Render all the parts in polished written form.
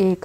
1,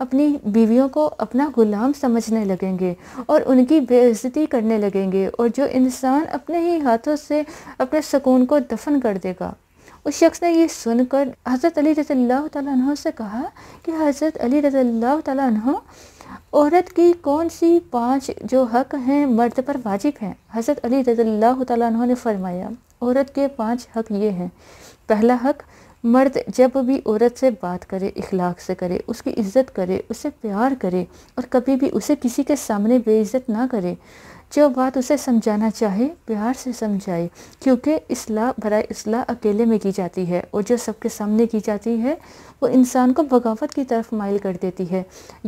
اپنی بیویوں کو اپنا غلام سمجھنے لگیں گے اور ان کی بے عزتی کرنے لگیں گے، اور جو انسان اپنے ہی ہاتھوں سے اپنے سکون کو دفن کر دے گا۔ اس شخص نے یہ سن کر حضرت علی رضی اللہ تعالیٰ عنہ سے کہا کہ حضرت علی رضی اللہ تعالیٰ عنہ، عورت کی کون سی 5 جو حق ہیں مرد پر واجب ہیں؟ حضرت علی رضی اللہ تعالیٰ عنہ نے فرمایا، عورت کے 5 حق یہ ہیں۔ پہلا حق، مرد جب بھی عورت سے بات کرے اخلاق سے کرے، اس کی عزت کرے، اسے پیار کرے، اور کبھی بھی اسے کسی کے سامنے بے عزت نہ کرے۔ جو بات اسے سمجھانا چاہے پیار سے سمجھائے، کیونکہ اصلاح برائے اصلاح اکیلے میں کی جاتی ہے، اور جو سب کے سامنے کی جاتی ہے وہ انسان کو بغاوت کی طرف مائل کر دیتی ہے۔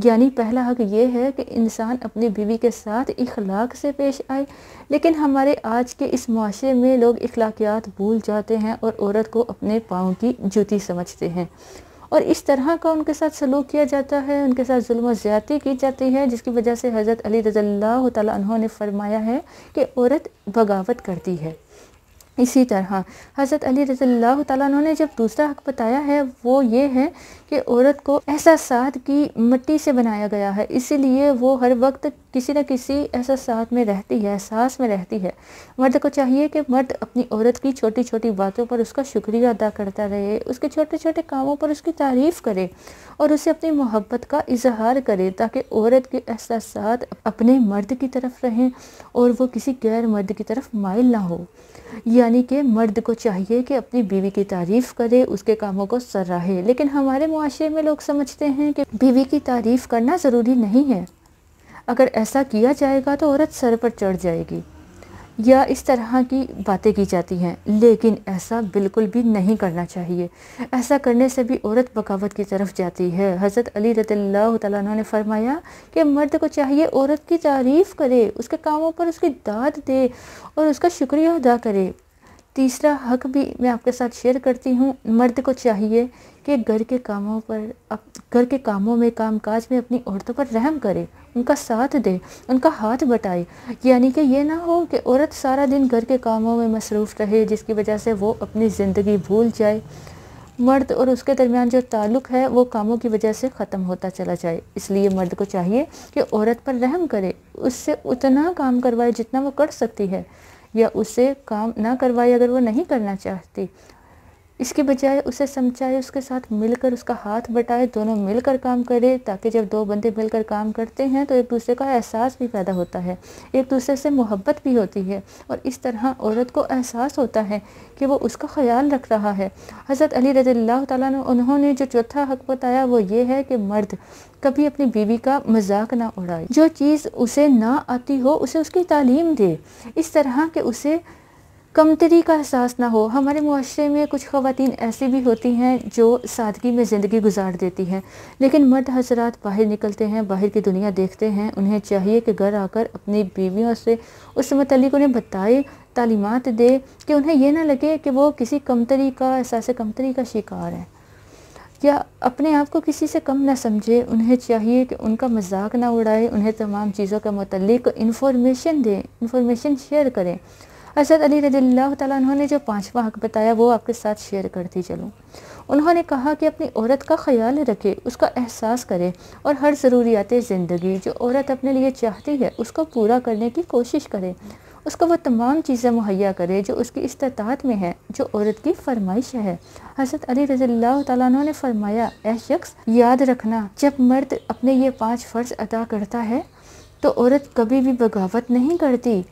یعنی پہلا حق یہ ہے کہ انسان اپنی بیوی کے ساتھ اخلاق سے پیش آئے، لیکن ہمارے آج کے اس معاشرے میں لوگ اخلاقیات بھول جاتے ہیں اور عورت کو اپنے پاؤں کی جوتی سمجھتے ہیں، اور اس طرح کا ان کے ساتھ سلوک کیا جاتا ہے، ان کے ساتھ ظلم و زیادتی کی جاتی ہے، جس کی وجہ سے حضرت علی رضی اللہ تعالیٰ عنہ نے فرمایا ہے کہ عورت بغاوت کرتی ہے۔ اسی طرح حضرت علی رضی اللہ تعالیٰ عنہ نے جب دوسرا حق بتایا ہے وہ یہ ہے کہ عورت کو احساسات کی مٹی سے بنایا گیا ہے، اسی لیے وہ ہر وقت کسی نہ کسی احساسات میں رہتی ہے، احساس میں رہتی ہے۔ مرد کو چاہیے کہ مرد اپنی عورت کی چھوٹی چھوٹی باتوں پر اس کا شکریہ ادا کرتا رہے، اس کے چھوٹے چھوٹے کاموں پر اس کی تعریف کرے اور اسے اپنی محبت کا اظہار کرے، تاکہ عورت کے احساسات اپنے مرد کی طرف رہیں اور وہ کسی غیر مرد کی طرف مائل نہ ہو۔ یعنی کہ مرد کو چاہیے کہ اپنی بیوی کی تعریف کرے، اس کے کاموں کو سراہے، لیکن ہمارے معاشرے میں لوگ سمجھتے ہیں کہ بیوی کی تعریف کرنا ضروری نہیں ہے، اگر ایسا کیا جائے گا تو عورت سر پر چڑھ جائے گی، یا اس طرح کی باتیں کی جاتی ہیں، لیکن ایسا بالکل بھی نہیں کرنا چاہیے۔ ایسا کرنے سے بھی عورت بغاوت کی طرف جاتی ہے۔ حضرت علی رضی اللہ تعالیٰ عنہ نے فرمایا کہ مرد کو چاہیے عورت کی تعریف کرے، اس کے کاموں پر اس کی داد دے اور اس کا شکریہ ادا کرے۔ تیسرا حق بھی میں آپ کے ساتھ شیئر کرتی ہوں، مرد کو چاہیے کہ گھر کے کاموں میں، کام کاج میں اپنی عورتوں پر رحم کرے، ان کا ساتھ دے، ان کا ہاتھ بٹائے۔ یعنی کہ یہ نہ ہو کہ عورت سارا دن گھر کے کاموں میں مصروف رہے، جس کی وجہ سے وہ اپنی زندگی بھول جائے، مرد اور اس کے درمیان جو تعلق ہے وہ کاموں کی وجہ سے ختم ہوتا چلا جائے۔ اس لیے مرد کو چاہیے کہ عورت پر رحم کرے، اس سے اتنا کام کروائے جتنا وہ کر سکتی ہے، یا اس سے کام نہ کروائے اگر وہ نہیں کرنا چاہتی، اس کی بجائے اسے سمجھائے، اس کے ساتھ مل کر اس کا ہاتھ بٹائے، دونوں مل کر کام کرے، تاکہ جب 2 بندے مل کر کام کرتے ہیں تو ایک دوسرے کا احساس بھی پیدا ہوتا ہے، ایک دوسرے سے محبت بھی ہوتی ہے، اور اس طرح عورت کو احساس ہوتا ہے کہ وہ اس کا خیال رکھ رہا ہے۔ حضرت علی رضی اللہ تعالیٰ عنہ انہوں نے جو چوتھا حق بتایا وہ یہ ہے کہ مرد کبھی اپنی بیوی کا مذاق نہ اڑائے، جو چیز اسے نہ آتی ہو اسے اس کی تعلیم دے، اس طرح کہ اسے کمتری کا احساس نہ ہو۔ ہمارے معاشرے میں کچھ خواتین ایسی بھی ہوتی ہیں جو سادگی میں زندگی گزار دیتی ہیں، لیکن مرد حضرات باہر نکلتے ہیں، باہر کی دنیا دیکھتے ہیں، انہیں چاہیے کہ گھر آ کر اپنی بیویوں سے اس متعلق انہیں بتائے، تعلیمات دے، کہ انہیں یہ نہ لگے کہ وہ کسی کمتری کا، احساس کمتری کا شکار ہے، یا اپنے آپ کو کسی سے کم نہ سمجھے۔ انہیں چاہیے کہ ان کا مذاق نہ اڑائے، انہیں تمام چیزوں کے متعلق انفارمیشن دیں، انفارمیشن شیئر کریں۔ حضرت علی رضی اللہ تعالیٰ عنہ نے جو 5واں حق بتایا وہ آپ کے ساتھ شیئر کرتی چلوں۔ انہوں نے کہا کہ اپنی عورت کا خیال رکھے، اس کا احساس کرے، اور ہر ضروریات زندگی جو عورت اپنے لیے چاہتی ہے اس کو پورا کرنے کی کوشش کرے، اس کو وہ تمام چیزیں مہیا کرے جو اس کی استطاعت میں ہے، جو عورت کی فرمائش ہے۔ حضرت علی رضی اللہ تعالیٰ عنہ نے فرمایا، اے شخص یاد رکھنا، جب مرد اپنے یہ 5 فرض ادا کرتا ہے تو عورت کبھی بھی بغاوت نہیں کرتی۔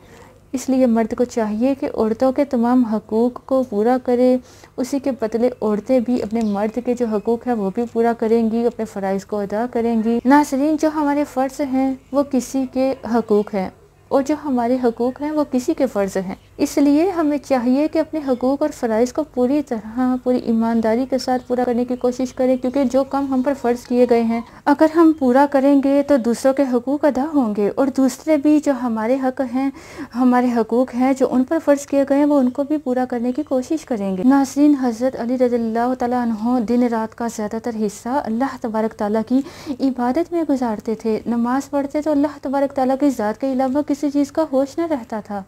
اس لیے مرد کو چاہیے کہ عورتوں کے تمام حقوق کو پورا کرے، اسی کے بدلے عورتیں بھی اپنے مرد کے جو حقوق ہیں وہ بھی پورا کریں گی، اپنے فرائض کو ادا کریں گی۔ ناظرین، جو ہمارے فرض ہیں وہ کسی کے حقوق ہیں، اور جو ہمارے حقوق ہیں وہ کسی کے فرض ہیں، اس لیے ہمیں چاہیے کہ اپنے حقوق اور فرائض کو پوری طرح، پوری ایمانداری کے ساتھ پورا کرنے کی کوشش کریں، کیونکہ جو کام ہم پر فرض کیے گئے ہیں اگر ہم پورا کریں گے تو دوسروں کے حقوق ادا ہوں گے، اور دوسرے بھی جو ہمارے حق ہیں، ہمارے حقوق ہیں جو ان پر فرض کیے گئے ہیں وہ ان کو بھی پورا کرنے کی کوشش کریں گے۔ ناظرین، حضرت علی رضی اللہ تعالیٰ عنہ دن رات کا زیادہ تر حصہ اللہ تبارک تعالیٰ کی عبادت میں گزارتے تھے، نماز پڑھتے تو اللہ تبارک تعالیٰ کی ذات کے علاوہ کسی چیز کا ہوش نہ رہتا تھا۔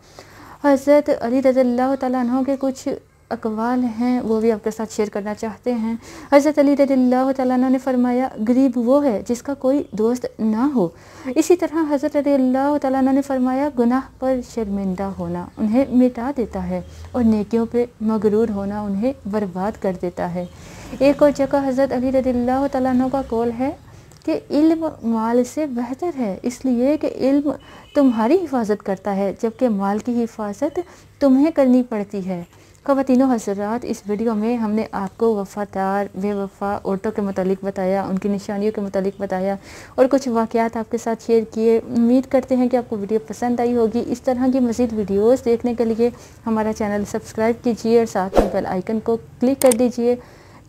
حضرت علی رضی اللہ تعالیٰ عنہ کے کچھ اقوال ہیں وہ بھی آپ کے ساتھ شیئر کرنا چاہتے ہیں۔ حضرت علی رضی اللہ تعالیٰ عنہ نے فرمایا غریب وہ ہے جس کا کوئی دوست نہ ہو۔ اسی طرح حضرت رضی اللہ تعالیٰ عنہ نے فرمایا گناہ پر شرمندہ ہونا انہیں مٹا دیتا ہے اور نیکیوں پہ مغرور ہونا انہیں برباد کر دیتا ہے۔ ایک اور جگہ حضرت علی رضی اللہ تعالیٰ عنہ کا قول ہے کہ علم مال سے بہتر ہے، اس لیے کہ علم تمہاری حفاظت کرتا ہے جبکہ مال کی حفاظت تمہیں کرنی پڑتی ہے۔ خواتین و حضرات، اس ویڈیو میں ہم نے آپ کو وفادار بے وفا عورتوں کے متعلق بتایا، ان کی نشانیوں کے متعلق بتایا اور کچھ واقعات آپ کے ساتھ شیئر کیے۔ امید کرتے ہیں کہ آپ کو ویڈیو پسند آئی ہوگی۔ اس طرح کی مزید ویڈیوز دیکھنے کے لیے ہمارا چینل سبسکرائب کیجیے اور ساتھ میں بیل آئیکن کو کلک کر دیجیے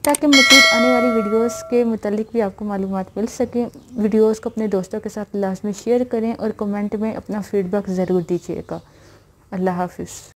تاکہ مزید آنے والی ویڈیوز کے متعلق بھی آپ کو معلومات مل سکیں۔ ویڈیوز کو اپنے دوستوں کے ساتھ لازمی شیئر کریں اور کمنٹ میں اپنا فیڈ بیک ضرور دیجیے گا۔ اللہ حافظ۔